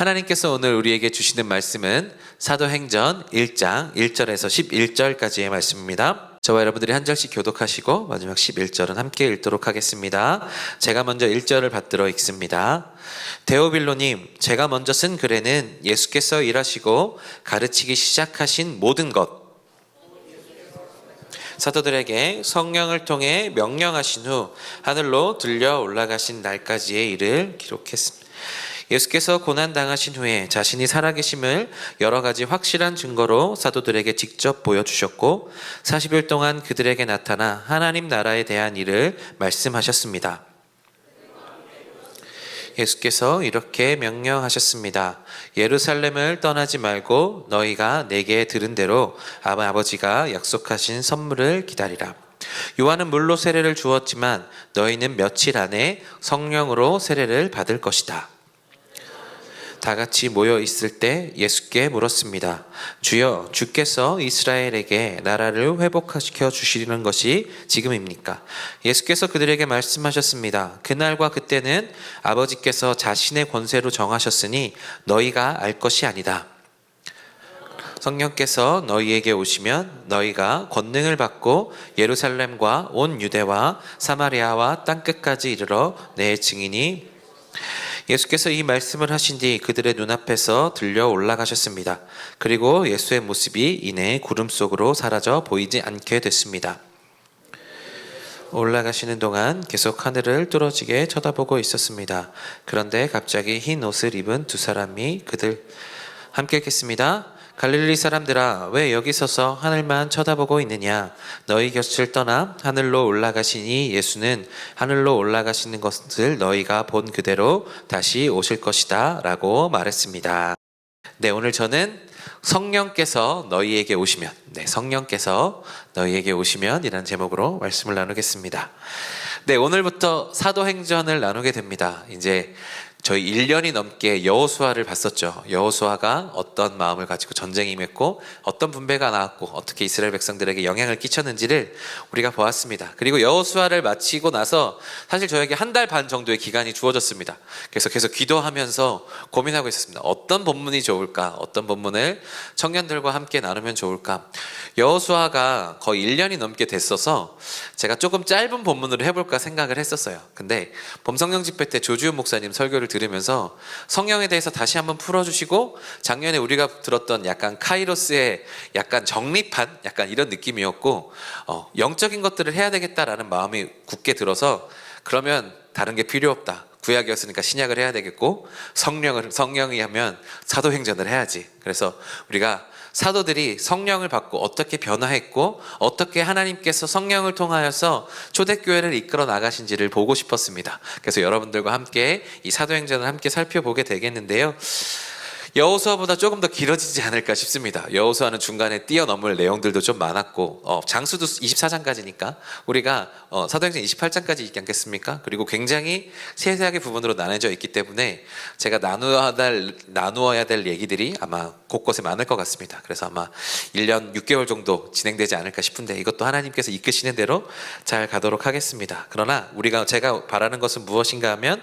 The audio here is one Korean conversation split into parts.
하나님께서 오늘 우리에게 주시는 말씀은 사도행전 1장 1절에서 11절까지의 말씀입니다. 저와 여러분들이 한 절씩 교독하시고 마지막 11절은 함께 읽도록 하겠습니다. 제가 먼저 1절을 받들어 읽습니다. 데오빌로님, 제가 먼저 쓴 글에는 예수께서 일하시고 가르치기 시작하신 모든 것, 사도들에게 성령을 통해 명령하신 후 하늘로 들려 올라가신 날까지의 일을 기록했습니다. 예수께서 고난당하신 후에 자신이 살아계심을 여러 가지 확실한 증거로 사도들에게 직접 보여주셨고 40일 동안 그들에게 나타나 하나님 나라에 대한 일을 말씀하셨습니다. 예수께서 이렇게 명령하셨습니다. 예루살렘을 떠나지 말고 너희가 내게 들은 대로 아버지가 약속하신 선물을 기다리라. 요한은 물로 세례를 주었지만 너희는 며칠 안에 성령으로 세례를 받을 것이다. 다 같이 모여 있을 때 예수께 물었습니다. 주여, 주께서 이스라엘에게 나라를 회복시켜 주시는 것이 지금입니까? 예수께서 그들에게 말씀하셨습니다. 그날과 그때는 아버지께서 자신의 권세로 정하셨으니 너희가 알 것이 아니다. 성령께서 너희에게 오시면 너희가 권능을 받고 예루살렘과 온 유대와 사마리아와 땅끝까지 이르러 내 증인이. 예수께서 이 말씀을 하신 뒤 그들의 눈앞에서 들려 올라가셨습니다. 그리고 예수의 모습이 이내 구름 속으로 사라져 보이지 않게 됐습니다. 올라가시는 동안 계속 하늘을 뚫어지게 쳐다보고 있었습니다. 그런데 갑자기 흰 옷을 입은 두 사람이 그들 함께 읽겠습니다. 갈릴리 사람들아, 왜 여기 서서 하늘만 쳐다보고 있느냐? 너희 곁을 떠나 하늘로 올라가시니 예수는 하늘로 올라가시는 것을 너희가 본 그대로 다시 오실 것이다 라고 말했습니다. 네, 오늘 저는 성령께서 너희에게 오시면, 성령께서 너희에게 오시면 이라는 제목으로 말씀을 나누겠습니다. 네, 오늘부터 사도행전을 나누게 됩니다. 이제 저희 1년이 넘게 여호수아를 봤었죠. 여호수아가 어떤 마음을 가지고 전쟁에 임했고 어떤 분배가 나왔고 어떻게 이스라엘 백성들에게 영향을 끼쳤는지를 우리가 보았습니다. 그리고 여호수아를 마치고 나서 사실 저에게 한 달 반 정도의 기간이 주어졌습니다. 그래서 계속 기도하면서 고민하고 있었습니다. 어떤 본문이 좋을까? 어떤 본문을 청년들과 함께 나누면 좋을까? 여호수아가 거의 1년이 넘게 됐어서 제가 조금 짧은 본문으로 해볼까 생각을 했었어요. 근데 범성령 집회 때 조주현 목사님 설교를 들으면서 성령에 대해서 다시 한번 풀어주시고 작년에 우리가 들었던 약간 카이로스의 약간 정립한 약간 이런 느낌이었고 영적인 것들을 해야 되겠다라는 마음이 굳게 들어서 그러면 다른 게 필요 없다. 구약이었으니까 신약을 해야 되겠고 성령이 하면 사도행전을 해야지. 그래서 우리가 사도들이 성령을 받고 어떻게 변화했고 어떻게 하나님께서 성령을 통하여서 초대교회를 이끌어 나가신지를 보고 싶었습니다. 그래서 여러분들과 함께 이 사도행전을 함께 살펴보게 되겠는데요. 여호수아보다 조금 더 길어지지 않을까 싶습니다. 여호수아는 중간에 뛰어넘을 내용들도 좀 많았고 장수도 24장까지니까 우리가 사도행전 28장까지 있지 않겠습니까? 그리고 굉장히 세세하게 부분으로 나눠져 있기 때문에 제가 나누어야 될 얘기들이 아마 곳곳에 많을 것 같습니다. 그래서 아마 1년 6개월 정도 진행되지 않을까 싶은데 이것도 하나님께서 이끄시는 대로 잘 가도록 하겠습니다. 그러나 제가 바라는 것은 무엇인가 하면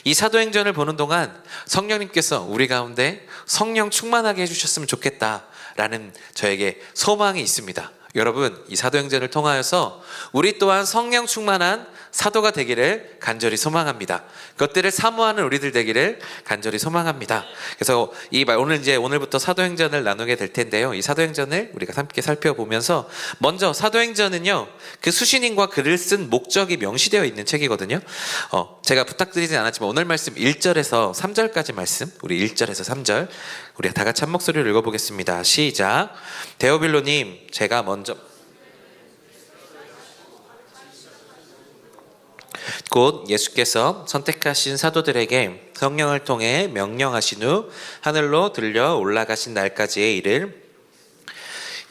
이 사도행전을 보는 동안 성령님께서 우리 가운데 성령 충만하게 해주셨으면 좋겠다라는 저에게 소망이 있습니다. 여러분, 이 사도행전을 통하여서 우리 또한 성령 충만한 사도가 되기를 간절히 소망합니다. 그것들을 사모하는 우리들 되기를 간절히 소망합니다. 그래서 오늘부터 사도행전을 나누게 될 텐데요. 이 사도행전을 우리가 함께 살펴보면서 먼저 사도행전은요, 그 수신인과 글을 쓴 목적이 명시되어 있는 책이거든요. 제가 부탁드리진 않았지만 오늘 말씀 1절에서 3절까지 말씀, 우리 1절에서 3절 우리 다 같이 한 목소리로 읽어보겠습니다. 시작. 데오빌로님, 제가 먼저 곧 예수께서 선택하신 사도들에게 성령을 통해 명령하신 후 하늘로 들려 올라가신 날까지의 일을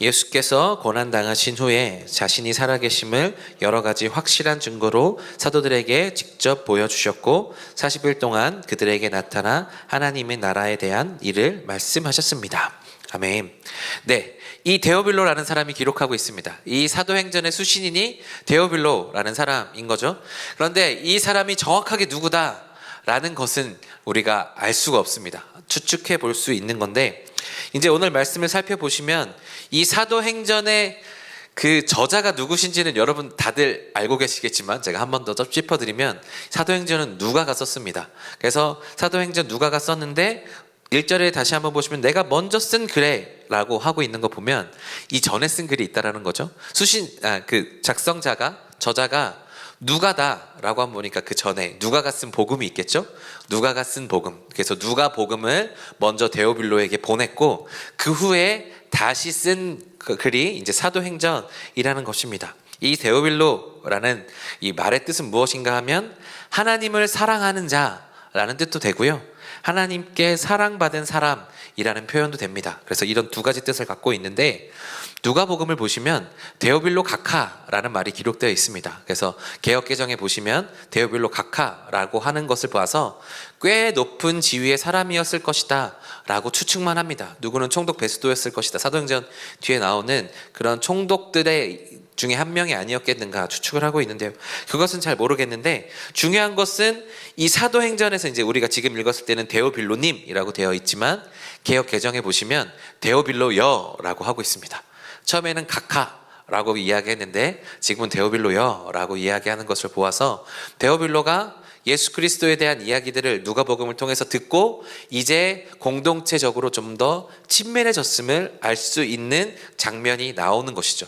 예수께서 고난당하신 후에 자신이 살아계심을 여러 가지 확실한 증거로 사도들에게 직접 보여주셨고 40일 동안 그들에게 나타나 하나님의 나라에 대한 일을 말씀하셨습니다. 아멘. 네, 이 데오빌로라는 사람이 기록하고 있습니다. 이 사도행전의 수신인이 데오빌로라는 사람인 거죠. 그런데 이 사람이 정확하게 누구다 라는 것은 우리가 알 수가 없습니다. 추측해 볼 수 있는 건데, 이제 오늘 말씀을 살펴보시면 이 사도행전의 그 저자가 누구신지는 여러분 다들 알고 계시겠지만 제가 한 번 더 짚어드리면, 사도행전은 누가가 썼습니다. 그래서 사도행전 누가가 썼는데 1절에 다시 한번 보시면 내가 먼저 쓴 글에 라고 하고 있는 거 보면 이 전에 쓴 글이 있다라는 거죠. 그 작성자가, 저자가 누가다 라고 한번 보니까 그 전에 누가가 쓴 복음이 있겠죠. 누가가 쓴 복음, 그래서 누가 복음을 먼저 데오빌로에게 보냈고 그 후에 다시 쓴 그 글이 이제 사도행전이라는 것입니다. 이 데오빌로라는 이 말의 뜻은 무엇인가 하면 하나님을 사랑하는 자라는 뜻도 되고요, 하나님께 사랑받은 사람이라는 표현도 됩니다. 그래서 이런 두 가지 뜻을 갖고 있는데, 누가복음을 보시면 데오빌로 각하라는 말이 기록되어 있습니다. 그래서 개역개정에 보시면 데오빌로 각하라고 하는 것을 봐서 꽤 높은 지위의 사람이었을 것이다 라고 추측만 합니다. 누구는 총독 베스도였을 것이다, 사도행전 뒤에 나오는 그런 총독들의 중에 한 명이 아니었겠는가 추측을 하고 있는데요, 그것은 잘 모르겠는데, 중요한 것은 이 사도행전에서 이제 우리가 지금 읽었을 때는 데오빌로님이라고 되어 있지만 개역 개정에 보시면 데오빌로여라고 하고 있습니다. 처음에는 각하라고 이야기했는데 지금은 데오빌로여라고 이야기하는 것을 보아서 데오빌로가 예수 그리스도에 대한 이야기들을 누가복음을 통해서 듣고 이제 공동체적으로 좀 더 친밀해졌음을 알 수 있는 장면이 나오는 것이죠.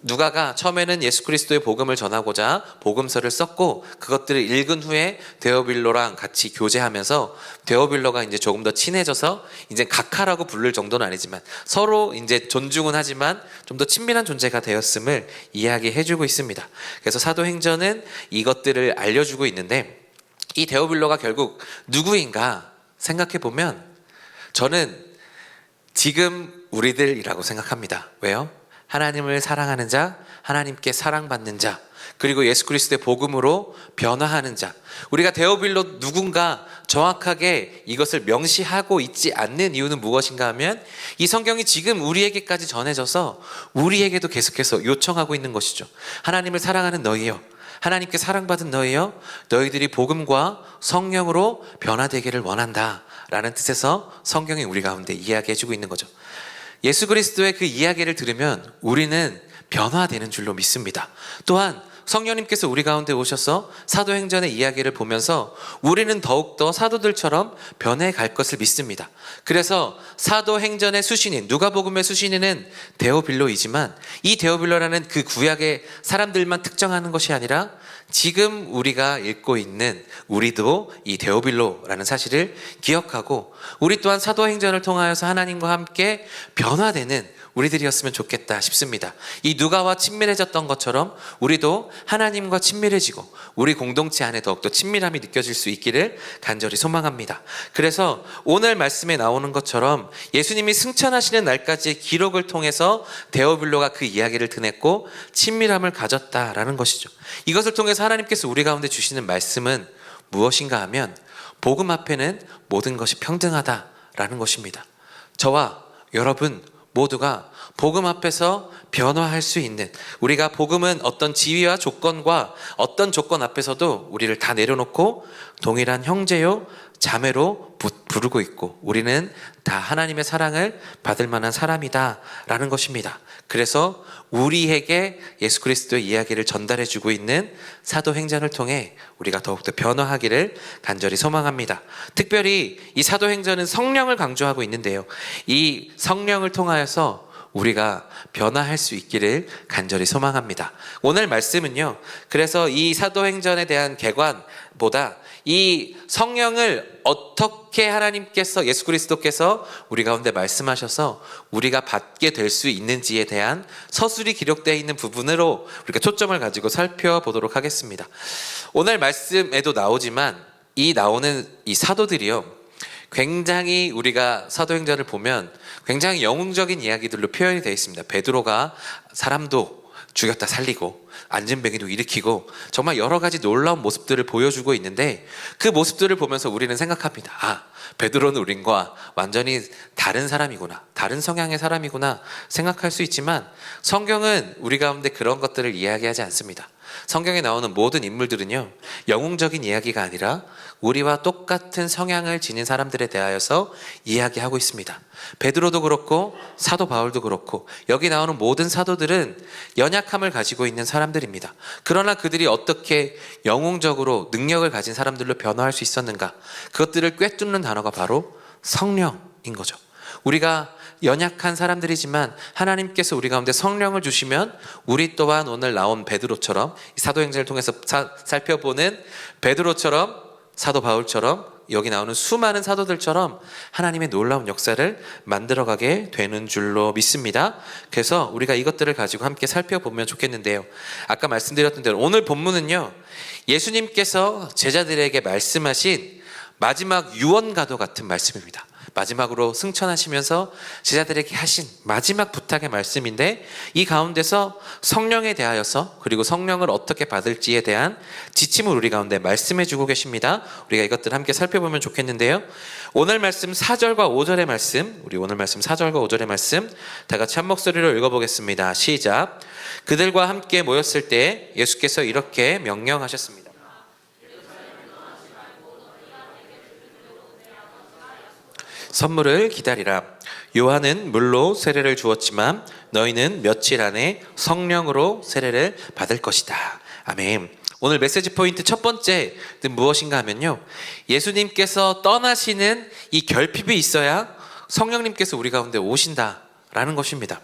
누가가 처음에는 예수 그리스도의 복음을 전하고자 복음서를 썼고 그것들을 읽은 후에 데오빌로랑 같이 교제하면서 데오빌로가 이제 조금 더 친해져서 이제 각하라고 부를 정도는 아니지만 서로 이제 존중은 하지만 좀 더 친밀한 존재가 되었음을 이야기해주고 있습니다. 그래서 사도행전은 이것들을 알려주고 있는데, 이 데오빌로가 결국 누구인가 생각해보면 저는 지금 우리들이라고 생각합니다. 왜요? 하나님을 사랑하는 자, 하나님께 사랑받는 자, 그리고 예수 그리스도의 복음으로 변화하는 자. 우리가 데오빌로 누군가 정확하게 이것을 명시하고 있지 않는 이유는 무엇인가 하면 이 성경이 지금 우리에게까지 전해져서 우리에게도 계속해서 요청하고 있는 것이죠. 하나님을 사랑하는 너희여, 하나님께 사랑받은 너희여, 너희들이 복음과 성령으로 변화되기를 원한다 라는 뜻에서 성경이 우리 가운데 이야기해주고 있는 거죠. 예수 그리스도의 그 이야기를 들으면 우리는 변화되는 줄로 믿습니다. 또한 성령님께서 우리 가운데 오셔서 사도행전의 이야기를 보면서 우리는 더욱더 사도들처럼 변해갈 것을 믿습니다. 그래서 사도행전의 수신인, 누가복음의 수신인은 데오빌로이지만 이 데오빌로라는 그 구약의 사람들만 특정하는 것이 아니라 지금 우리가 읽고 있는 우리도 이 데오빌로라는 사실을 기억하고 우리 또한 사도행전을 통하여서 하나님과 함께 변화되는 우리들이었으면 좋겠다 싶습니다. 이 누가와 친밀해졌던 것처럼 우리도 하나님과 친밀해지고 우리 공동체 안에 더욱더 친밀함이 느껴질 수 있기를 간절히 소망합니다. 그래서 오늘 말씀에 나오는 것처럼 예수님이 승천하시는 날까지의 기록을 통해서 데오빌로가 그 이야기를 드냈고 친밀함을 가졌다라는 것이죠. 이것을 통해서 하나님께서 우리 가운데 주시는 말씀은 무엇인가 하면 복음 앞에는 모든 것이 평등하다라는 것입니다. 저와 여러분 모두가 복음 앞에서 변화할 수 있는, 우리가 복음은 어떤 지위와 조건과 어떤 조건 앞에서도 우리를 다 내려놓고 동일한 형제요 자매로 부르고 있고 우리는 다 하나님의 사랑을 받을 만한 사람이다 라는 것입니다. 그래서 우리에게 예수 그리스도의 이야기를 전달해 주고 있는 사도행전을 통해 우리가 더욱더 변화하기를 간절히 소망합니다. 특별히 이 사도행전은 성령을 강조하고 있는데요, 이 성령을 통하여서 우리가 변화할 수 있기를 간절히 소망합니다. 오늘 말씀은요, 그래서 이 사도행전에 대한 개관보다 이 성령을 어떻게 하나님께서, 예수 그리스도께서 우리 가운데 말씀하셔서 우리가 받게 될 수 있는지에 대한 서술이 기록되어 있는 부분으로 우리가 초점을 가지고 살펴보도록 하겠습니다. 오늘 말씀에도 나오지만 이 나오는 이 사도들이요, 굉장히 우리가 사도행전을 보면 굉장히 영웅적인 이야기들로 표현이 되어 있습니다. 베드로가 사람도 죽였다 살리고 안진뱅이도 일으키고 정말 여러 가지 놀라운 모습들을 보여주고 있는데, 그 모습들을 보면서 우리는 생각합니다. 아, 베드로는 우린과 완전히 다른 사람이구나, 다른 성향의 사람이구나 생각할 수 있지만 성경은 우리 가운데 그런 것들을 이야기하지 않습니다. 성경에 나오는 모든 인물들은요, 영웅적인 이야기가 아니라 우리와 똑같은 성향을 지닌 사람들에 대하여서 이야기하고 있습니다. 베드로도 그렇고 사도 바울도 그렇고 여기 나오는 모든 사도들은 연약함을 가지고 있는 사람들입니다. 그러나 그들이 어떻게 영웅적으로 능력을 가진 사람들로 변화할 수 있었는가? 그것들을 꿰뚫는 단어가 바로 성령인 거죠. 우리가 연약한 사람들이지만 하나님께서 우리 가운데 성령을 주시면 우리 또한 오늘 나온 베드로처럼, 사도행전을 통해서 살펴보는 베드로처럼, 사도 바울처럼, 여기 나오는 수많은 사도들처럼 하나님의 놀라운 역사를 만들어가게 되는 줄로 믿습니다. 그래서 우리가 이것들을 가지고 함께 살펴보면 좋겠는데요, 아까 말씀드렸던 대로 오늘 본문은요, 예수님께서 제자들에게 말씀하신 마지막 유언과도 같은 말씀입니다. 마지막으로 승천하시면서 제자들에게 하신 마지막 부탁의 말씀인데, 이 가운데서 성령에 대하여서, 그리고 성령을 어떻게 받을지에 대한 지침을 우리 가운데 말씀해 주고 계십니다. 우리가 이것들을 함께 살펴보면 좋겠는데요, 오늘 말씀 4절과 5절의 말씀, 우리 오늘 말씀 4절과 5절의 말씀 다 같이 한 목소리로 읽어보겠습니다. 시작. 그들과 함께 모였을 때 예수께서 이렇게 명령하셨습니다. 선물을 기다리라. 요한은 물로 세례를 주었지만 너희는 며칠 안에 성령으로 세례를 받을 것이다. 아멘. 오늘 메시지 포인트 첫 번째는 무엇인가 하면요, 예수님께서 떠나시는 이 결핍이 있어야 성령님께서 우리 가운데 오신다라는 것입니다.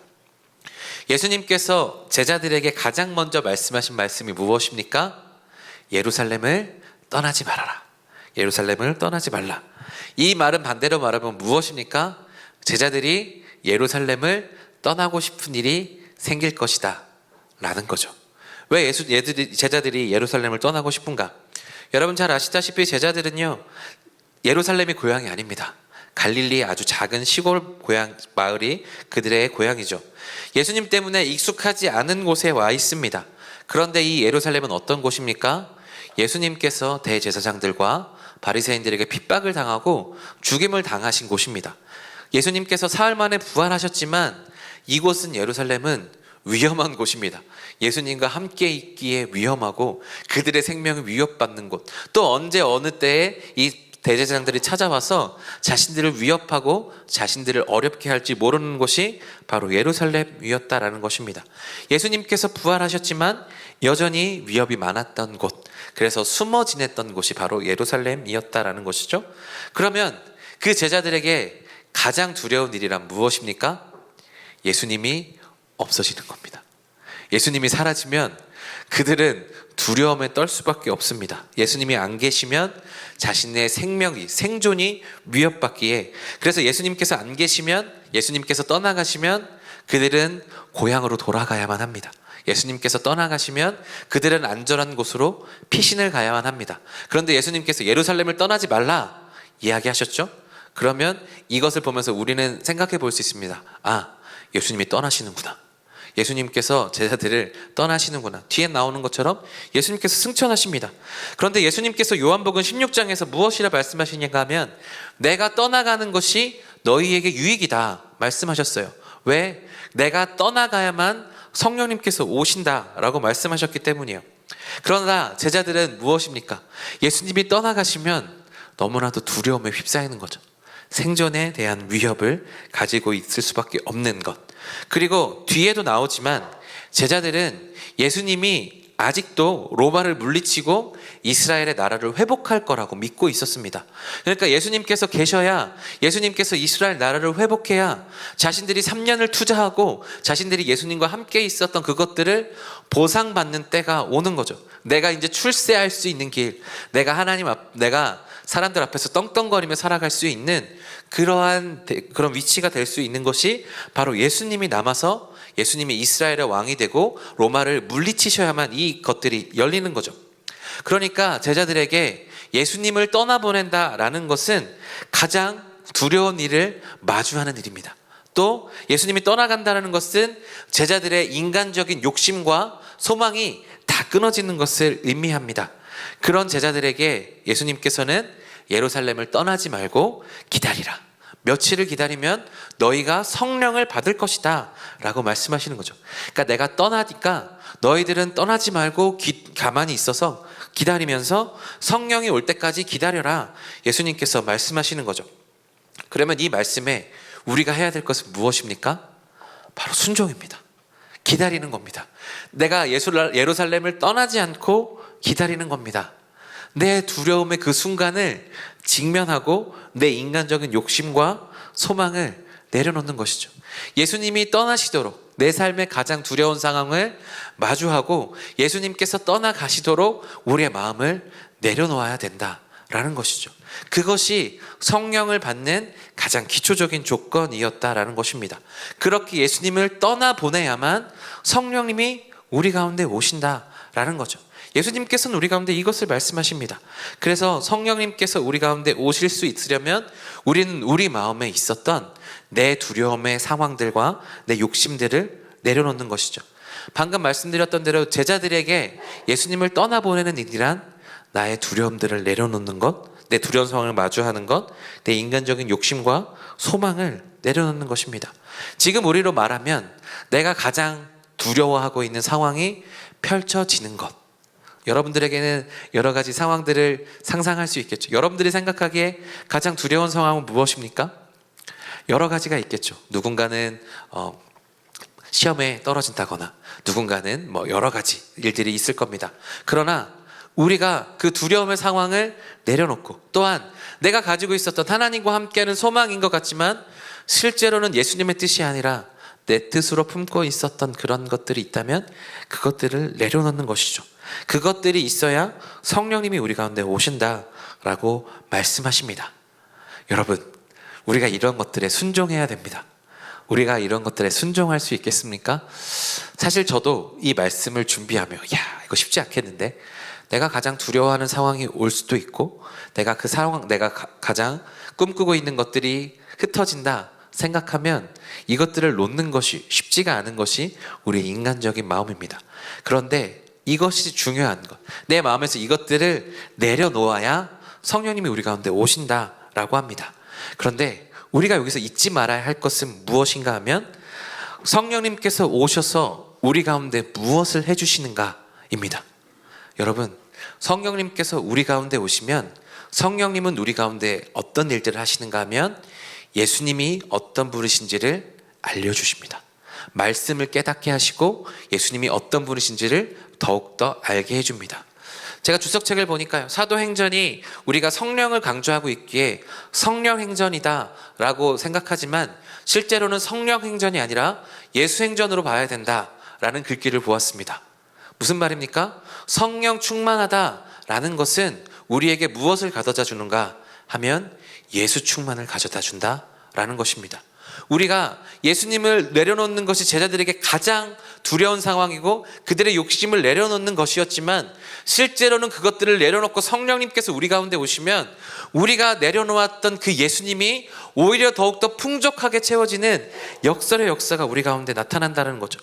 예수님께서 제자들에게 가장 먼저 말씀하신 말씀이 무엇입니까? 예루살렘을 떠나지 말아라. 예루살렘을 떠나지 말라. 이 말은 반대로 말하면 무엇입니까? 제자들이 예루살렘을 떠나고 싶은 일이 생길 것이다 라는 거죠. 왜 제자들이 예루살렘을 떠나고 싶은가? 여러분 잘 아시다시피 제자들은요, 예루살렘이 고향이 아닙니다. 갈릴리 아주 작은 시골 고향 마을이 그들의 고향이죠. 예수님 때문에 익숙하지 않은 곳에 와 있습니다. 그런데 이 예루살렘은 어떤 곳입니까? 예수님께서 대제사장들과 바리새인들에게 핍박을 당하고 죽임을 당하신 곳입니다. 예수님께서 사흘 만에 부활하셨지만 이곳은, 예루살렘은 위험한 곳입니다. 예수님과 함께 있기에 위험하고 그들의 생명이 위협받는 곳, 또 언제 어느 때에 이 대제사장들이 찾아와서 자신들을 위협하고 자신들을 어렵게 할지 모르는 곳이 바로 예루살렘이었다라는 것입니다. 예수님께서 부활하셨지만 여전히 위협이 많았던 곳, 그래서 숨어 지냈던 곳이 바로 예루살렘이었다라는 것이죠. 그러면 그 제자들에게 가장 두려운 일이란 무엇입니까? 예수님이 없어지는 겁니다. 예수님이 사라지면 그들은 두려움에 떨 수밖에 없습니다. 예수님이 안 계시면 자신의 생존이 위협받기에, 그래서 예수님께서 안 계시면, 예수님께서 떠나가시면 그들은 고향으로 돌아가야만 합니다. 예수님께서 떠나가시면 그들은 안전한 곳으로 피신을 가야만 합니다. 그런데 예수님께서 예루살렘을 떠나지 말라 이야기하셨죠? 그러면 이것을 보면서 우리는 생각해 볼 수 있습니다. 아, 예수님이 떠나시는구나. 예수님께서 제자들을 떠나시는구나. 뒤에 나오는 것처럼 예수님께서 승천하십니다. 그런데 예수님께서 요한복음 16장에서 무엇이라 말씀하시는가 하면, 내가 떠나가는 것이 너희에게 유익이다 말씀하셨어요. 왜? 내가 떠나가야만 성령님께서 오신다라고 말씀하셨기 때문이에요. 그러나 제자들은 무엇입니까? 예수님이 떠나가시면 너무나도 두려움에 휩싸이는 거죠. 생존에 대한 위협을 가지고 있을 수밖에 없는 것. 그리고 뒤에도 나오지만 제자들은 예수님이 아직도 로마를 물리치고 이스라엘의 나라를 회복할 거라고 믿고 있었습니다. 그러니까 예수님께서 계셔야, 예수님께서 이스라엘 나라를 회복해야 자신들이 3년을 투자하고 자신들이 예수님과 함께 있었던 그것들을 보상받는 때가 오는 거죠. 내가 이제 출세할 수 있는 길, 내가 사람들 앞에서 떵떵거리며 살아갈 수 있는 그런 위치가 될 수 있는 것이 바로 예수님이 남아서 예수님이 이스라엘의 왕이 되고 로마를 물리치셔야만 이 것들이 열리는 거죠. 그러니까 제자들에게 예수님을 떠나보낸다라는 것은 가장 두려운 일을 마주하는 일입니다. 또 예수님이 떠나간다는 것은 제자들의 인간적인 욕심과 소망이 다 끊어지는 것을 의미합니다. 그런 제자들에게 예수님께서는 예루살렘을 떠나지 말고 기다리라, 며칠을 기다리면 너희가 성령을 받을 것이다 라고 말씀하시는 거죠. 그러니까 내가 떠나니까 너희들은 떠나지 말고 가만히 있어서 기다리면서 성령이 올 때까지 기다려라, 예수님께서 말씀하시는 거죠. 그러면 이 말씀에 우리가 해야 될 것은 무엇입니까? 바로 순종입니다. 기다리는 겁니다. 내가 예루살렘을 떠나지 않고 기다리는 겁니다. 내 두려움의 그 순간을 직면하고 내 인간적인 욕심과 소망을 내려놓는 것이죠. 예수님이 떠나시도록 내 삶의 가장 두려운 상황을 마주하고 예수님께서 떠나가시도록 우리의 마음을 내려놓아야 된다라는 것이죠. 그것이 성령을 받는 가장 기초적인 조건이었다라는 것입니다. 그렇게 예수님을 떠나보내야만 성령님이 우리 가운데 오신다라는 거죠. 예수님께서는 우리 가운데 이것을 말씀하십니다. 그래서 성령님께서 우리 가운데 오실 수 있으려면 우리는 우리 마음에 있었던 내 두려움의 상황들과 내 욕심들을 내려놓는 것이죠. 방금 말씀드렸던 대로 제자들에게 예수님을 떠나보내는 일이란 나의 두려움들을 내려놓는 것, 내 두려운 상황을 마주하는 것, 내 인간적인 욕심과 소망을 내려놓는 것입니다. 지금 우리로 말하면 내가 가장 두려워하고 있는 상황이 펼쳐지는 것, 여러분들에게는 여러 가지 상황들을 상상할 수 있겠죠. 여러분들이 생각하기에 가장 두려운 상황은 무엇입니까? 여러 가지가 있겠죠. 누군가는 시험에 떨어진다거나 누군가는 여러 가지 일들이 있을 겁니다. 그러나 우리가 그 두려움의 상황을 내려놓고 또한 내가 가지고 있었던 하나님과 함께하는 소망인 것 같지만 실제로는 예수님의 뜻이 아니라 내 뜻으로 품고 있었던 그런 것들이 있다면 그것들을 내려놓는 것이죠. 그것들이 있어야 성령님이 우리 가운데 오신다라고 말씀하십니다. 여러분, 우리가 이런 것들에 순종해야 됩니다. 우리가 이런 것들에 순종할 수 있겠습니까? 사실 저도 이 말씀을 준비하며 이거 쉽지 않겠는데, 내가 가장 두려워하는 상황이 올 수도 있고 내가 그 상황, 내가 가장 꿈꾸고 있는 것들이 흩어진다 생각하면 이것들을 놓는 것이 쉽지가 않은 것이 우리 인간적인 마음입니다. 그런데 이것이 중요한 것, 내 마음에서 이것들을 내려놓아야 성령님이 우리 가운데 오신다라고 합니다. 그런데 우리가 여기서 잊지 말아야 할 것은 무엇인가 하면 성령님께서 오셔서 우리 가운데 무엇을 해주시는가입니다. 여러분, 성령님께서 우리 가운데 오시면 성령님은 우리 가운데 어떤 일들을 하시는가 하면 예수님이 어떤 분이신지를 알려주십니다. 말씀을 깨닫게 하시고 예수님이 어떤 분이신지를 더욱더 알게 해줍니다. 제가 주석책을 보니까요, 사도행전이 우리가 성령을 강조하고 있기에 성령행전이다 라고 생각하지만 실제로는 성령행전이 아니라 예수행전으로 봐야 된다라는 글귀를 보았습니다. 무슨 말입니까? 성령 충만하다라는 것은 우리에게 무엇을 가져다 주는가 하면 예수 충만을 가져다 준다라는 것입니다. 우리가 예수님을 내려놓는 것이 제자들에게 가장 두려운 상황이고 그들의 욕심을 내려놓는 것이었지만 실제로는 그것들을 내려놓고 성령님께서 우리 가운데 오시면 우리가 내려놓았던 그 예수님이 오히려 더욱더 풍족하게 채워지는 역설의 역사가 우리 가운데 나타난다는 거죠.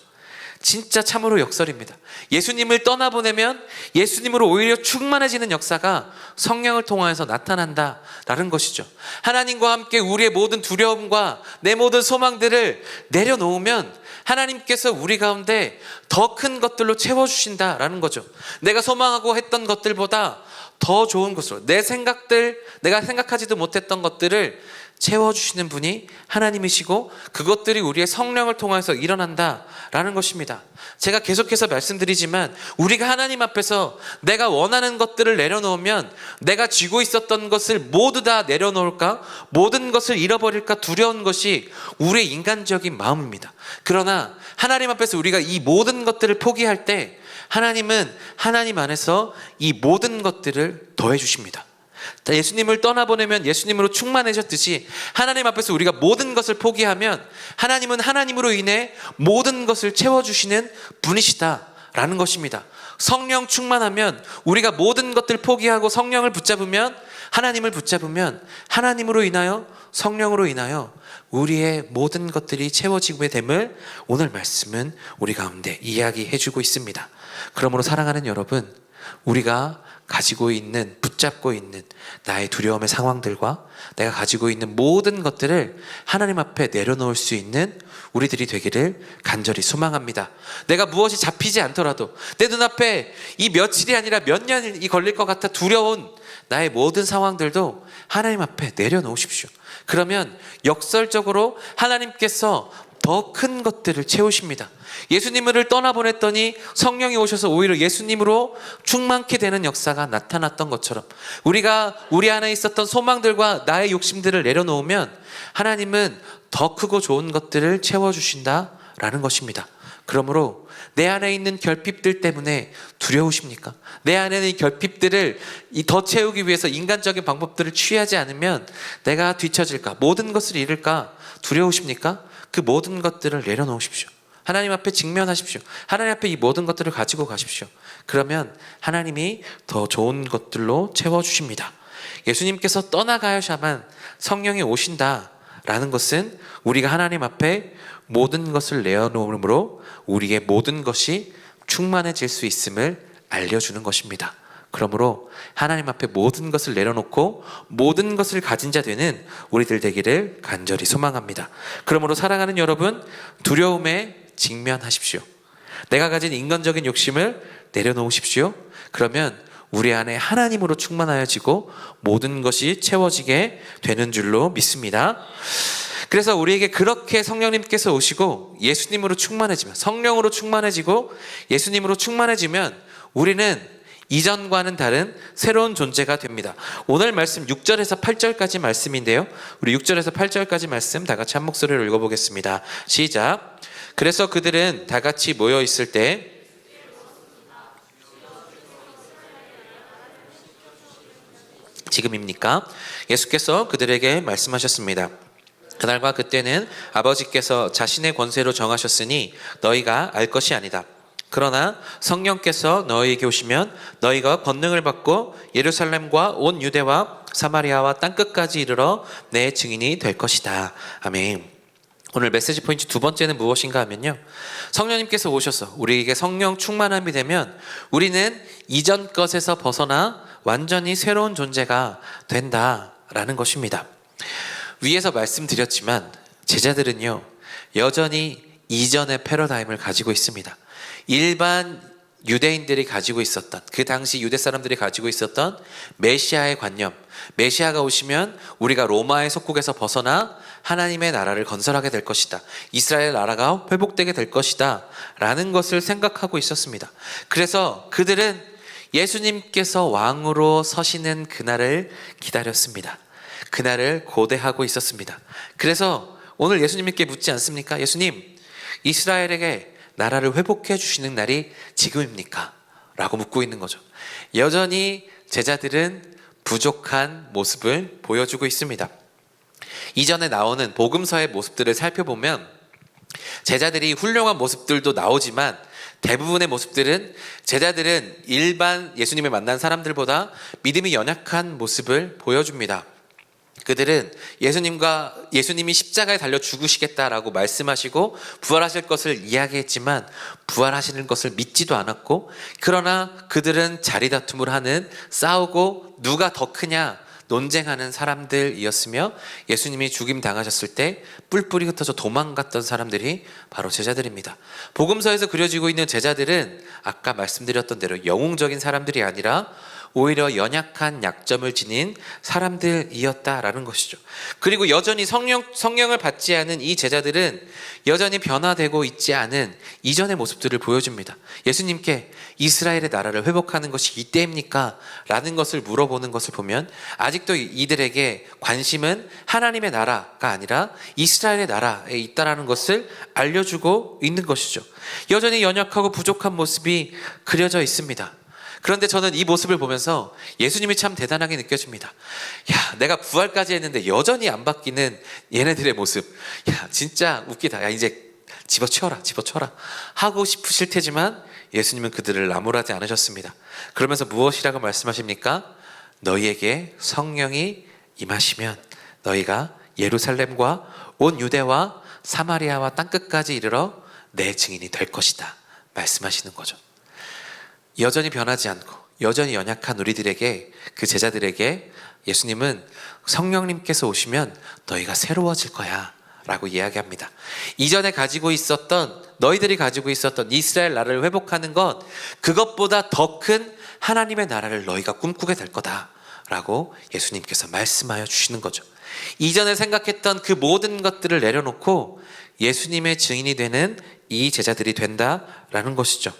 진짜 참으로 역설입니다. 예수님을 떠나보내면 예수님으로 오히려 충만해지는 역사가 성령을 통하여서 나타난다라는 것이죠. 하나님과 함께 우리의 모든 두려움과 내 모든 소망들을 내려놓으면 하나님께서 우리 가운데 더 큰 것들로 채워주신다라는 거죠. 내가 소망하고 했던 것들보다 더 좋은 것으로 내 생각들, 내가 생각하지도 못했던 것들을 채워주시는 분이 하나님이시고 그것들이 우리의 성령을 통해서 일어난다라는 것입니다. 제가 계속해서 말씀드리지만 우리가 하나님 앞에서 내가 원하는 것들을 내려놓으면 내가 쥐고 있었던 것을 모두 다 내려놓을까? 모든 것을 잃어버릴까 두려운 것이 우리의 인간적인 마음입니다. 그러나 하나님 앞에서 우리가 이 모든 것들을 포기할 때 하나님은 하나님 안에서 이 모든 것들을 더해 주십니다. 예수님을 떠나보내면 예수님으로 충만해졌듯이 하나님 앞에서 우리가 모든 것을 포기하면 하나님은 하나님으로 인해 모든 것을 채워주시는 분이시다라는 것입니다. 성령 충만하면 우리가 모든 것들 포기하고 성령을 붙잡으면 하나님을 붙잡으면 하나님으로 인하여 성령으로 인하여 우리의 모든 것들이 채워지게 됨을 오늘 말씀은 우리 가운데 이야기해주고 있습니다. 그러므로 사랑하는 여러분, 우리가 가지고 있는, 붙잡고 있는 나의 두려움의 상황들과 내가 가지고 있는 모든 것들을 하나님 앞에 내려놓을 수 있는 우리들이 되기를 간절히 소망합니다. 내가 무엇이 잡히지 않더라도 내 눈앞에 이 며칠이 아니라 몇 년이 걸릴 것 같아 두려운 나의 모든 상황들도 하나님 앞에 내려놓으십시오. 그러면 역설적으로 하나님께서 더 큰 것들을 채우십니다. 예수님을 떠나보냈더니 성령이 오셔서 오히려 예수님으로 충만케 되는 역사가 나타났던 것처럼 우리가 우리 안에 있었던 소망들과 나의 욕심들을 내려놓으면 하나님은 더 크고 좋은 것들을 채워주신다라는 것입니다. 그러므로 내 안에 있는 결핍들 때문에 두려우십니까? 내 안에 있는 결핍들을 더 채우기 위해서 인간적인 방법들을 취하지 않으면 내가 뒤처질까? 모든 것을 잃을까? 두려우십니까? 그 모든 것들을 내려놓으십시오. 하나님 앞에 직면하십시오. 하나님 앞에 이 모든 것들을 가지고 가십시오. 그러면 하나님이 더 좋은 것들로 채워주십니다. 예수님께서 떠나가야만 성령이 오신다라는 것은 우리가 하나님 앞에 모든 것을 내어놓음으로 우리의 모든 것이 충만해질 수 있음을 알려주는 것입니다. 그러므로 하나님 앞에 모든 것을 내려놓고 모든 것을 가진 자 되는 우리들 되기를 간절히 소망합니다. 그러므로 사랑하는 여러분, 두려움에 직면하십시오. 내가 가진 인간적인 욕심을 내려놓으십시오. 그러면 우리 안에 하나님으로 충만하여지고 모든 것이 채워지게 되는 줄로 믿습니다. 그래서 우리에게 그렇게 성령님께서 오시고 예수님으로 충만해지면, 성령으로 충만해지고 예수님으로 충만해지면 우리는 이전과는 다른 새로운 존재가 됩니다. 오늘 말씀 6절에서 8절까지 말씀인데요. 우리 6절에서 8절까지 말씀 다 같이 한 목소리로 읽어보겠습니다. 시작. 그래서 그들은 다 같이 모여 있을 때 지금입니까? 예수께서 그들에게 말씀하셨습니다. 그날과 그때는 아버지께서 자신의 권세로 정하셨으니 너희가 알 것이 아니다. 그러나 성령께서 너희에게 오시면 너희가 권능을 받고 예루살렘과 온 유대와 사마리아와 땅끝까지 이르러 내 증인이 될 것이다. 아멘. 오늘 메시지 포인트 두 번째는 무엇인가 하면요, 성령님께서 오셔서 우리에게 성령 충만함이 되면 우리는 이전 것에서 벗어나 완전히 새로운 존재가 된다라는 것입니다. 위에서 말씀드렸지만 제자들은요 여전히 이전의 패러다임을 가지고 있습니다. 일반 유대인들이 가지고 있었던, 그 당시 유대 사람들이 가지고 있었던 메시아의 관념, 메시아가 오시면 우리가 로마의 속국에서 벗어나 하나님의 나라를 건설하게 될 것이다, 이스라엘 나라가 회복되게 될 것이다 라는 것을 생각하고 있었습니다. 그래서 그들은 예수님께서 왕으로 서시는 그날을 기다렸습니다. 그날을 고대하고 있었습니다. 그래서 오늘 예수님께 묻지 않습니까? 예수님, 이스라엘에게 나라를 회복해 주시는 날이 지금입니까? 라고 묻고 있는 거죠. 여전히 제자들은 부족한 모습을 보여주고 있습니다. 이전에 나오는 복음서의 모습들을 살펴보면 제자들이 훌륭한 모습들도 나오지만 대부분의 모습들은 제자들은 일반 예수님을 만난 사람들보다 믿음이 연약한 모습을 보여줍니다. 그들은 예수님이 십자가에 달려 죽으시겠다라고 말씀하시고 부활하실 것을 이야기했지만 부활하시는 것을 믿지도 않았고, 그러나 그들은 자리다툼을 하는, 싸우고 누가 더 크냐 논쟁하는 사람들이었으며 예수님이 죽임 당하셨을 때 뿔뿔이 흩어져 도망갔던 사람들이 바로 제자들입니다. 복음서에서 그려지고 있는 제자들은 아까 말씀드렸던 대로 영웅적인 사람들이 아니라 오히려 연약한 약점을 지닌 사람들이었다라는 것이죠. 그리고 여전히 성령을 받지 않은 이 제자들은 여전히 변화되고 있지 않은 이전의 모습들을 보여줍니다. 예수님께 이스라엘의 나라를 회복하는 것이 이때입니까? 라는 것을 물어보는 것을 보면 아직도 이들에게 관심은 하나님의 나라가 아니라 이스라엘의 나라에 있다라는 것을 알려주고 있는 것이죠. 여전히 연약하고 부족한 모습이 그려져 있습니다. 그런데 저는 이 모습을 보면서 예수님이 참 대단하게 느껴집니다. 야, 내가 부활까지 했는데 여전히 안 바뀌는 얘네들의 모습. 야, 진짜 웃기다. 야, 이제 집어치워라 하고 싶으실 테지만 예수님은 그들을 나무라지 않으셨습니다. 그러면서 무엇이라고 말씀하십니까? 너희에게 성령이 임하시면 너희가 예루살렘과 온 유대와 사마리아와 땅끝까지 이르러 내 증인이 될 것이다 말씀하시는 거죠. 여전히 변하지 않고 여전히 연약한 우리들에게, 그 제자들에게 예수님은 성령님께서 오시면 너희가 새로워질 거야 라고 이야기합니다. 이전에 가지고 있었던, 너희들이 가지고 있었던 이스라엘 나라를 회복하는 것, 그것보다 더 큰 하나님의 나라를 너희가 꿈꾸게 될 거다 라고 예수님께서 말씀하여 주시는 거죠. 이전에 생각했던 그 모든 것들을 내려놓고 예수님의 증인이 되는 이 제자들이 된다라는 것이죠.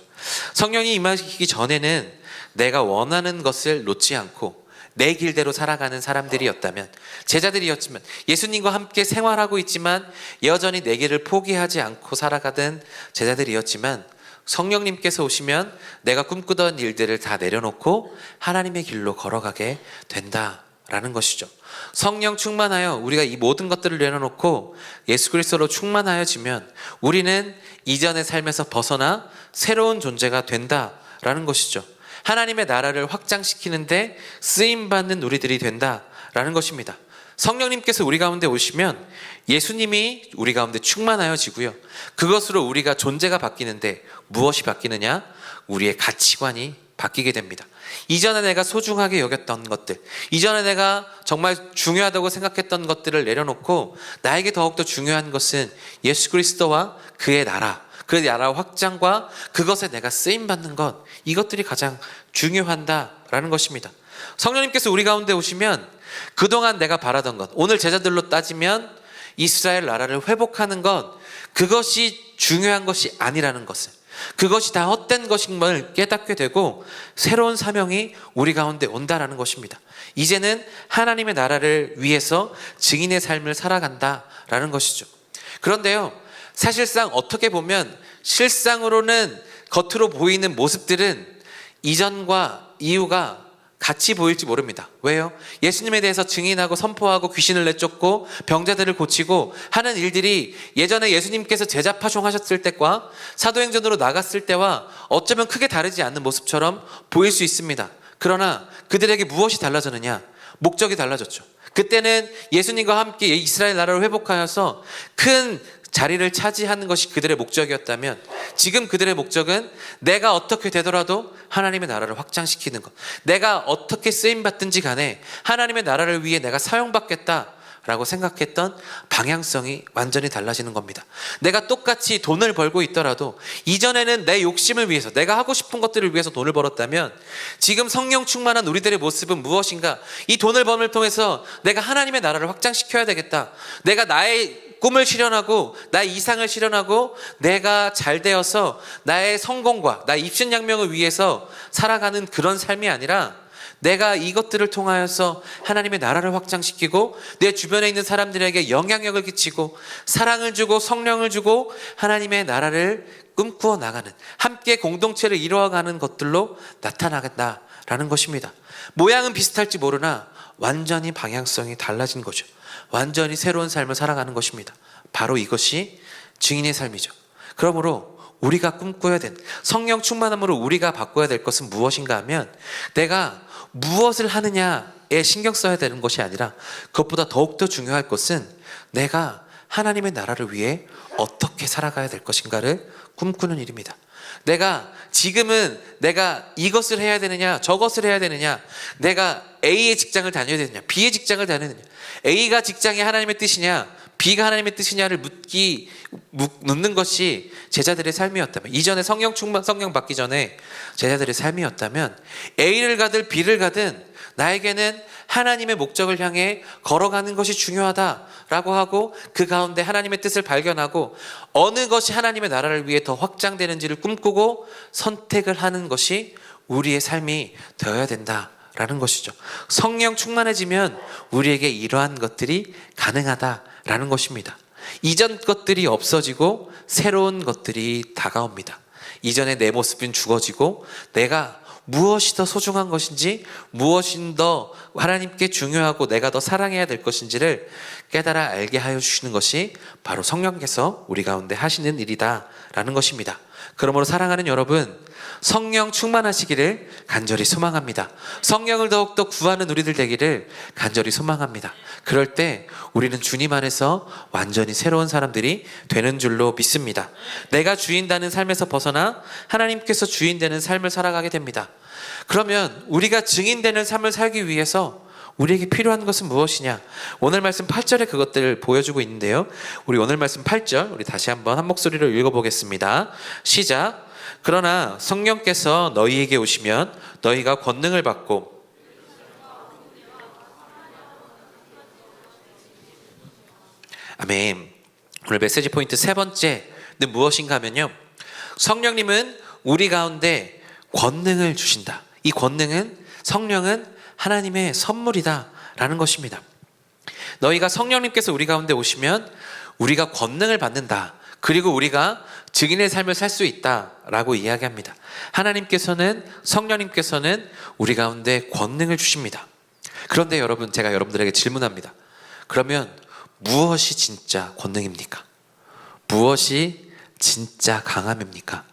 성령이 임하시기 전에는 내가 원하는 것을 놓지 않고 내 길대로 살아가는 사람들이었다면, 제자들이었지만, 예수님과 함께 생활하고 있지만 여전히 내 길을 포기하지 않고 살아가던 제자들이었지만, 성령님께서 오시면 내가 꿈꾸던 일들을 다 내려놓고 하나님의 길로 걸어가게 된다라는 것이죠. 성령 충만하여 우리가 이 모든 것들을 내려놓고 예수 그리스도로 충만하여지면 우리는 이전의 삶에서 벗어나 새로운 존재가 된다라는 것이죠. 하나님의 나라를 확장시키는데 쓰임받는 우리들이 된다라는 것입니다. 성령님께서 우리 가운데 오시면 예수님이 우리 가운데 충만하여지고요, 그것으로 우리가 존재가 바뀌는데 무엇이 바뀌느냐? 우리의 가치관이 바뀌게 됩니다. 이전에 내가 소중하게 여겼던 것들, 이전에 내가 정말 중요하다고 생각했던 것들을 내려놓고 나에게 더욱더 중요한 것은 예수 그리스도와 그의 나라, 그 나라 확장과 그것에 내가 쓰임받는 것, 이것들이 가장 중요하다라는 것입니다. 성령님께서 우리 가운데 오시면 그동안 내가 바라던 것, 오늘 제자들로 따지면 이스라엘 나라를 회복하는 것, 그것이 중요한 것이 아니라는 것을, 그것이 다 헛된 것인 걸 깨닫게 되고 새로운 사명이 우리 가운데 온다라는 것입니다. 이제는 하나님의 나라를 위해서 증인의 삶을 살아간다라는 것이죠. 그런데요, 사실상 어떻게 보면 실상으로는 겉으로 보이는 모습들은 이전과 이후가 같이 보일지 모릅니다. 왜요? 예수님에 대해서 증인하고 선포하고 귀신을 내쫓고 병자들을 고치고 하는 일들이 예전에 예수님께서 제자 파송하셨을 때과 사도행전으로 나갔을 때와 어쩌면 크게 다르지 않는 모습처럼 보일 수 있습니다. 그러나 그들에게 무엇이 달라졌느냐? 목적이 달라졌죠. 그때는 예수님과 함께 이스라엘 나라를 회복하여서 큰 자리를 차지하는 것이 그들의 목적이었다면, 지금 그들의 목적은 내가 어떻게 되더라도 하나님의 나라를 확장시키는 것, 내가 어떻게 쓰임받든지 간에 하나님의 나라를 위해 내가 사용받겠다라고 생각했던 방향성이 완전히 달라지는 겁니다. 내가 똑같이 돈을 벌고 있더라도 이전에는 내 욕심을 위해서, 내가 하고 싶은 것들을 위해서 돈을 벌었다면, 지금 성령 충만한 우리들의 모습은 무엇인가? 이 돈을 벌음을 통해서 내가 하나님의 나라를 확장시켜야 되겠다, 내가 나의 꿈을 실현하고 나의 이상을 실현하고 내가 잘 되어서 나의 성공과 나의 입신양명을 위해서 살아가는 그런 삶이 아니라, 내가 이것들을 통하여서 하나님의 나라를 확장시키고 내 주변에 있는 사람들에게 영향력을 끼치고 사랑을 주고 성령을 주고 하나님의 나라를 꿈꾸어 나가는, 함께 공동체를 이루어가는 것들로 나타나겠다라는 것입니다. 모양은 비슷할지 모르나 완전히 방향성이 달라진 거죠. 완전히 새로운 삶을 살아가는 것입니다. 바로 이것이 증인의 삶이죠. 그러므로 우리가 꿈꿔야 된, 성령 충만함으로 우리가 바꿔야 될 것은 무엇인가 하면, 내가 무엇을 하느냐에 신경 써야 되는 것이 아니라 그것보다 더욱더 중요할 것은 내가 하나님의 나라를 위해 어떻게 살아가야 될 것인가를 꿈꾸는 일입니다. 지금은 내가 이것을 해야 되느냐 저것을 해야 되느냐, 내가 A의 직장을 다녀야 되느냐 B의 직장을 다녀야 되느냐, A가 직장이 하나님의 뜻이냐 B가 하나님의 뜻이냐를 묻는 것이 제자들의 삶이었다면, 이전에 성령 받기 전에 제자들의 삶이었다면, A를 가든 B를 가든 나에게는 하나님의 목적을 향해 걸어가는 것이 중요하다라고 하고 그 가운데 하나님의 뜻을 발견하고 어느 것이 하나님의 나라를 위해 더 확장되는지를 꿈꾸고 선택을 하는 것이 우리의 삶이 되어야 된다라는 것이죠. 성령 충만해지면 우리에게 이러한 것들이 가능하다라는 것입니다. 이전 것들이 없어지고 새로운 것들이 다가옵니다. 이전에 내 모습은 죽어지고 내가 무엇이 더 소중한 것인지, 무엇이 더 하나님께 중요하고 내가 더 사랑해야 될 것인지를 깨달아 알게 하여 주시는 것이 바로 성령께서 우리 가운데 하시는 일이다라는 것입니다. 그러므로 사랑하는 여러분, 성령 충만하시기를 간절히 소망합니다. 성령을 더욱더 구하는 우리들 되기를 간절히 소망합니다. 그럴 때 우리는 주님 안에서 완전히 새로운 사람들이 되는 줄로 믿습니다. 내가 주인되는 삶에서 벗어나 하나님께서 주인되는 삶을 살아가게 됩니다. 그러면 우리가 증인되는 삶을 살기 위해서 우리에게 필요한 것은 무엇이냐? 오늘 말씀 8절에 그것들을 보여주고 있는데요. 우리 오늘 말씀 8절 우리 다시 한번 한 목소리로 읽어보겠습니다. 시작. 그러나 성령께서 너희에게 오시면 너희가 권능을 받고. 아멘. 오늘 메시지 포인트 세 번째는 무엇인가 하면요, 성령님은 우리 가운데 권능을 주신다. 이 권능은, 성령은 하나님의 선물이다 라는 것입니다. 너희가 성령님께서 우리 가운데 오시면 우리가 권능을 받는다. 그리고 우리가 증인의 삶을 살 수 있다 라고 이야기합니다. 하나님께서는, 성령님께서는 우리 가운데 권능을 주십니다. 그런데 여러분, 제가 여러분들에게 질문합니다. 그러면 무엇이 진짜 권능입니까? 무엇이 진짜 강함입니까?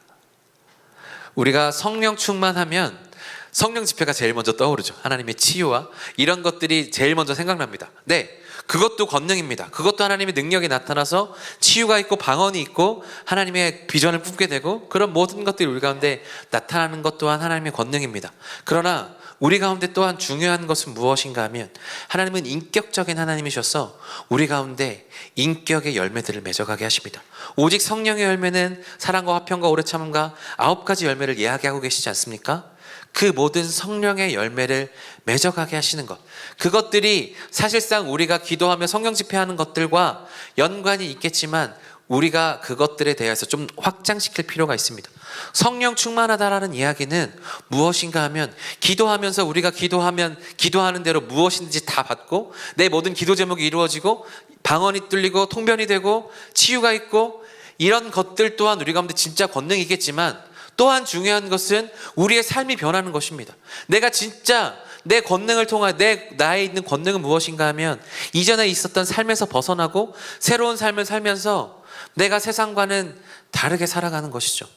우리가 성령 충만하면 성령 집회가 제일 먼저 떠오르죠. 하나님의 치유와 이런 것들이 제일 먼저 생각납니다. 네, 그것도 권능입니다. 그것도 하나님의 능력이 나타나서 치유가 있고 방언이 있고 하나님의 비전을 품게 되고 그런 모든 것들이 우리 가운데 나타나는 것 또한 하나님의 권능입니다. 그러나 우리 가운데 또한 중요한 것은 무엇인가 하면, 하나님은 인격적인 하나님이셔서 우리 가운데 인격의 열매들을 맺어가게 하십니다. 오직 성령의 열매는 사랑과 화평과 오래 참음과 9가지 열매를 이야기하고 계시지 않습니까? 그 모든 성령의 열매를 맺어가게 하시는 것, 그것들이 사실상 우리가 기도하며 성령 집회하는 것들과 연관이 있겠지만 우리가 그것들에 대해서 좀 확장시킬 필요가 있습니다. 성령 충만하다라는 이야기는 무엇인가 하면, 기도하면서 우리가 기도하는 대로 무엇인지 다 받고 내 모든 기도 제목이 이루어지고 방언이 뚫리고 통변이 되고 치유가 있고 이런 것들 또한 우리 가운데 진짜 권능이겠지만, 또한 중요한 것은 우리의 삶이 변하는 것입니다. 내가 진짜 내 권능을 통해 나에 있는 권능은 무엇인가 하면, 이전에 있었던 삶에서 벗어나고 새로운 삶을 살면서 내가 세상과는 다르게 살아가는 것이죠.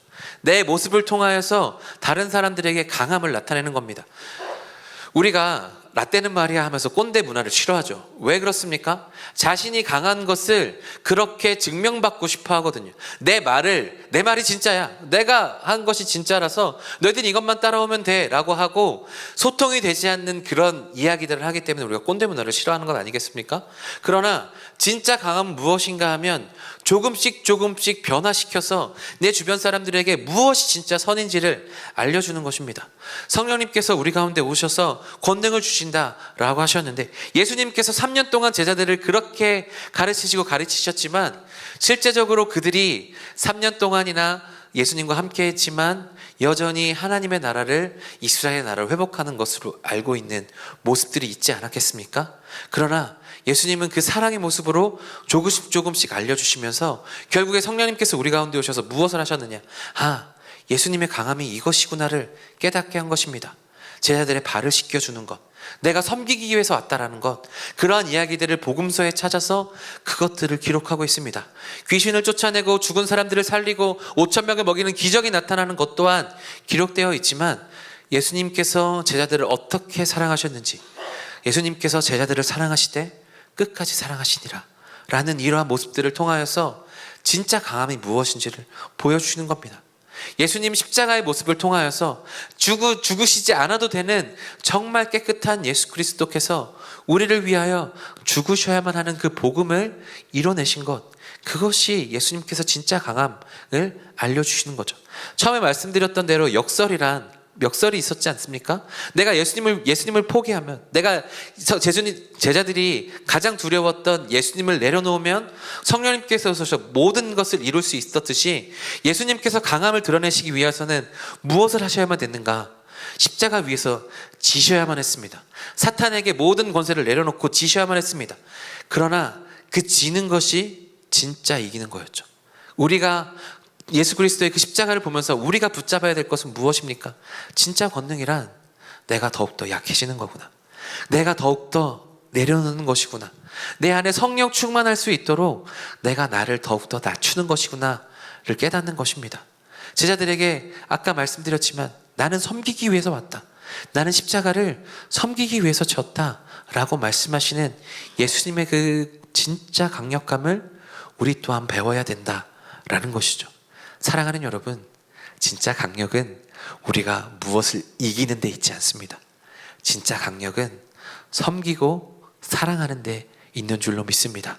내 모습을 통하여서 다른 사람들에게 강함을 나타내는 겁니다. 우리가 라떼는 말이야 하면서 꼰대 문화를 싫어하죠. 왜 그렇습니까? 자신이 강한 것을 그렇게 증명받고 싶어 하거든요. 내 말이 진짜야. 내가 한 것이 진짜라서 너희들이 이것만 따라오면 돼 라고 하고 소통이 되지 않는 그런 이야기들을 하기 때문에 우리가 꼰대 문화를 싫어하는 건 아니겠습니까? 그러나 진짜 강함은 무엇인가 하면 조금씩 변화시켜서 내 주변 사람들에게 무엇이 진짜 선인지를 알려주는 것입니다. 성령님께서 우리 가운데 오셔서 권능을 주신다라고 하셨는데, 예수님께서 3년 동안 제자들을 그렇게 가르치셨지만 실제적으로 그들이 3년 동안이나 예수님과 함께 했지만 여전히 하나님의 나라를, 이스라엘의 나라를 회복하는 것으로 알고 있는 모습들이 있지 않았겠습니까? 그러나 예수님은 그 사랑의 모습으로 조금씩 알려주시면서 결국에 성령님께서 우리 가운데 오셔서 무엇을 하셨느냐? 예수님의 강함이 이것이구나를 깨닫게 한 것입니다. 제자들의 발을 씻겨주는 것, 내가 섬기기 위해서 왔다라는 것, 그러한 이야기들을 복음서에 찾아서 그것들을 기록하고 있습니다. 귀신을 쫓아내고 죽은 사람들을 살리고 5,000명을 먹이는 기적이 나타나는 것 또한 기록되어 있지만, 예수님께서 제자들을 어떻게 사랑하셨는지, 예수님께서 제자들을 사랑하시되 끝까지 사랑하시니라 라는 이러한 모습들을 통하여서 진짜 강함이 무엇인지를 보여주시는 겁니다. 예수님 십자가의 모습을 통하여서 죽으시지 않아도 되는 정말 깨끗한 예수 그리스도께서 우리를 위하여 죽으셔야만 하는 그 복음을 이뤄내신 것, 그것이 예수님께서 진짜 강함을 알려주시는 거죠. 처음에 말씀드렸던 대로 역설이 있었지 않습니까? 내가 예수님을 포기하면, 내가 제자들이 가장 두려웠던 예수님을 내려놓으면 성령님께서 오셔서 모든 것을 이룰 수 있었듯이, 예수님께서 강함을 드러내시기 위해서는 무엇을 하셔야만 됐는가? 십자가 위에서 지셔야만 했습니다. 사탄에게 모든 권세를 내려놓고 지셔야만 했습니다. 그러나 그 지는 것이 진짜 이기는 거였죠. 우리가 예수 그리스도의 그 십자가를 보면서 우리가 붙잡아야 될 것은 무엇입니까? 진짜 권능이란 내가 더욱더 약해지는 거구나. 내가 더욱더 내려놓는 것이구나. 내 안에 성령 충만할 수 있도록 내가 나를 더욱더 낮추는 것이구나를 깨닫는 것입니다. 제자들에게 아까 말씀드렸지만 나는 섬기기 위해서 왔다. 나는 십자가를 섬기기 위해서 졌다 라고 말씀하시는 예수님의 그 진짜 강력함을 우리 또한 배워야 된다라는 것이죠. 사랑하는 여러분, 진짜 강력은 우리가 무엇을 이기는 데 있지 않습니다. 진짜 강력은 섬기고 사랑하는 데 있는 줄로 믿습니다.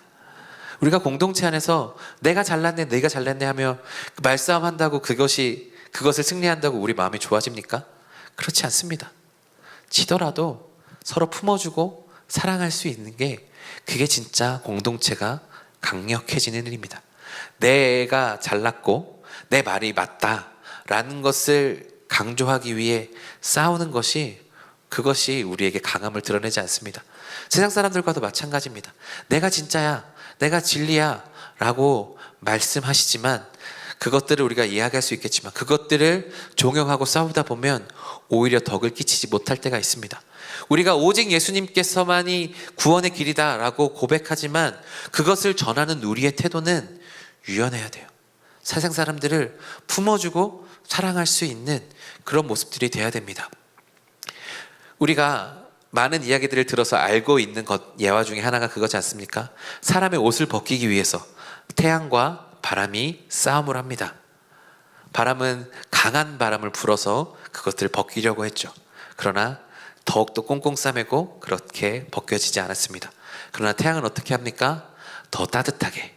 우리가 공동체 안에서 내가 잘났네 내가 잘났네 하며 말싸움 한다고 그것을 승리한다고 우리 마음이 좋아집니까? 그렇지 않습니다. 지더라도 서로 품어주고 사랑할 수 있는 게 그게 진짜 공동체가 강력해지는 일입니다. 내가 잘났고 내 말이 맞다라는 것을 강조하기 위해 싸우는 그것이 우리에게 강함을 드러내지 않습니다. 세상 사람들과도 마찬가지입니다. 내가 진짜야, 내가 진리야 라고 말씀하시지만 그것들을 우리가 이해할 수 있겠지만 그것들을 종용하고 싸우다 보면 오히려 덕을 끼치지 못할 때가 있습니다. 우리가 오직 예수님께서만이 구원의 길이다 라고 고백하지만 그것을 전하는 우리의 태도는 유연해야 돼요. 세상 사람들을 품어주고 사랑할 수 있는 그런 모습들이 돼야 됩니다. 우리가 많은 이야기들을 들어서 알고 있는 예화 중에 하나가 그거지 않습니까? 사람의 옷을 벗기기 위해서 태양과 바람이 싸움을 합니다. 바람은 강한 바람을 불어서 그것들을 벗기려고 했죠. 그러나 더욱더 꽁꽁 싸매고 그렇게 벗겨지지 않았습니다. 그러나 태양은 어떻게 합니까? 더 따뜻하게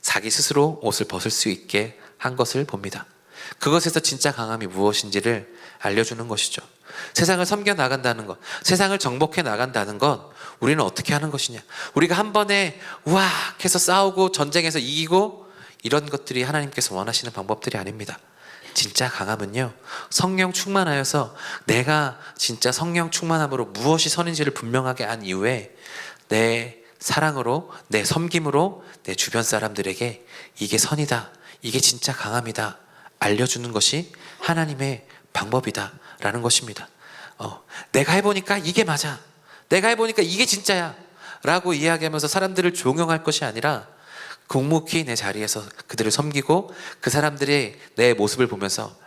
자기 스스로 옷을 벗을 수 있게 한 것을 봅니다. 그것에서 진짜 강함이 무엇인지를 알려주는 것이죠. 세상을 섬겨 나간다는 것, 세상을 정복해 나간다는 건 우리는 어떻게 하는 것이냐? 우리가 한 번에 우악 해서 싸우고 전쟁에서 이기고 이런 것들이 하나님께서 원하시는 방법들이 아닙니다. 진짜 강함은요, 성령 충만하여서 내가 진짜 성령 충만함으로 무엇이 선인지를 분명하게 안 이후에 내 사랑으로, 내 섬김으로 내 주변 사람들에게 이게 선이다, 이게 진짜 강함이다 알려주는 것이 하나님의 방법이다 라는 것입니다. 내가 해보니까 이게 맞아, 내가 해보니까 이게 진짜야 라고 이야기하면서 사람들을 종용할 것이 아니라 묵묵히 내 자리에서 그들을 섬기고 그 사람들의 내 모습을 보면서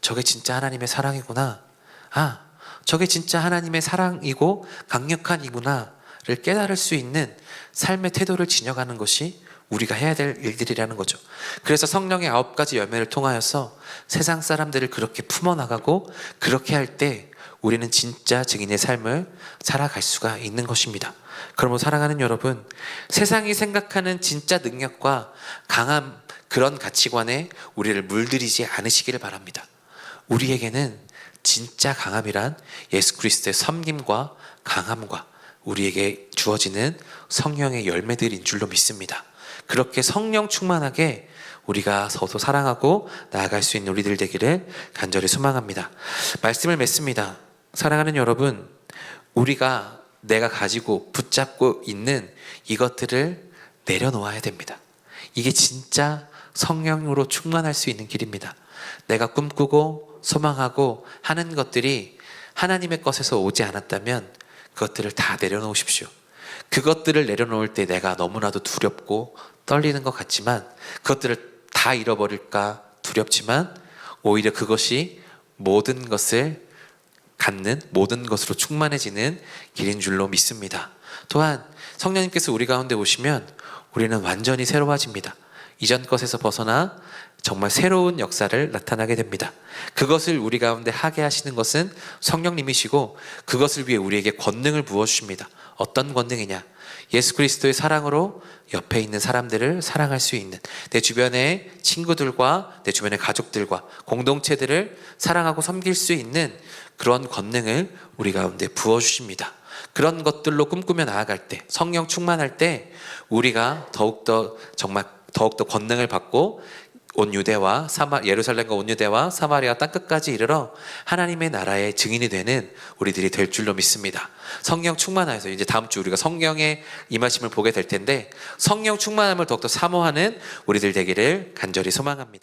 저게 진짜 하나님의 사랑이구나, 저게 진짜 하나님의 사랑이고 강력한 이구나를 깨달을 수 있는 삶의 태도를 지녀가는 것이 우리가 해야 될 일들이라는 거죠. 그래서 성령의 9가지 열매를 통하여서 세상 사람들을 그렇게 품어나가고 그렇게 할 때 우리는 진짜 증인의 삶을 살아갈 수가 있는 것입니다. 그러므로 사랑하는 여러분, 세상이 생각하는 진짜 능력과 강함, 그런 가치관에 우리를 물들이지 않으시기를 바랍니다. 우리에게는 진짜 강함이란 예수 그리스도의 섬김과 강함과 우리에게 주어지는 성령의 열매들인 줄로 믿습니다. 그렇게 성령 충만하게 우리가 서로 사랑하고 나아갈 수 있는 우리들 되기를 간절히 소망합니다. 말씀을 맺습니다. 사랑하는 여러분, 내가 가지고 붙잡고 있는 이것들을 내려놓아야 됩니다. 이게 진짜 성령으로 충만할 수 있는 길입니다. 내가 꿈꾸고 소망하고 하는 것들이 하나님의 것에서 오지 않았다면 그것들을 다 내려놓으십시오. 그것들을 내려놓을 때 내가 너무나도 두렵고 떨리는 것 같지만 그것들을 다 잃어버릴까 두렵지만 오히려 그것이 모든 것을 갖는, 모든 것으로 충만해지는 길인 줄로 믿습니다. 또한 성령님께서 우리 가운데 오시면 우리는 완전히 새로워집니다. 이전 것에서 벗어나 정말 새로운 역사를 나타나게 됩니다. 그것을 우리 가운데 하게 하시는 것은 성령님이시고 그것을 위해 우리에게 권능을 부어주십니다. 어떤 권능이냐? 예수 그리스도의 사랑으로 옆에 있는 사람들을 사랑할 수 있는, 내 주변의 친구들과 내 주변의 가족들과 공동체들을 사랑하고 섬길 수 있는 그런 권능을 우리 가운데 부어주십니다. 그런 것들로 꿈꾸며 나아갈 때, 성령 충만할 때 우리가 더욱더 권능을 받고 온 유대와 예루살렘과 온 유대와 사마리아 땅끝까지 이르러 하나님의 나라의 증인이 되는 우리들이 될 줄로 믿습니다. 성령 충만하여서 이제 다음 주 우리가 성령의 임하심을 보게 될 텐데 성령 충만함을 더욱더 사모하는 우리들 되기를 간절히 소망합니다.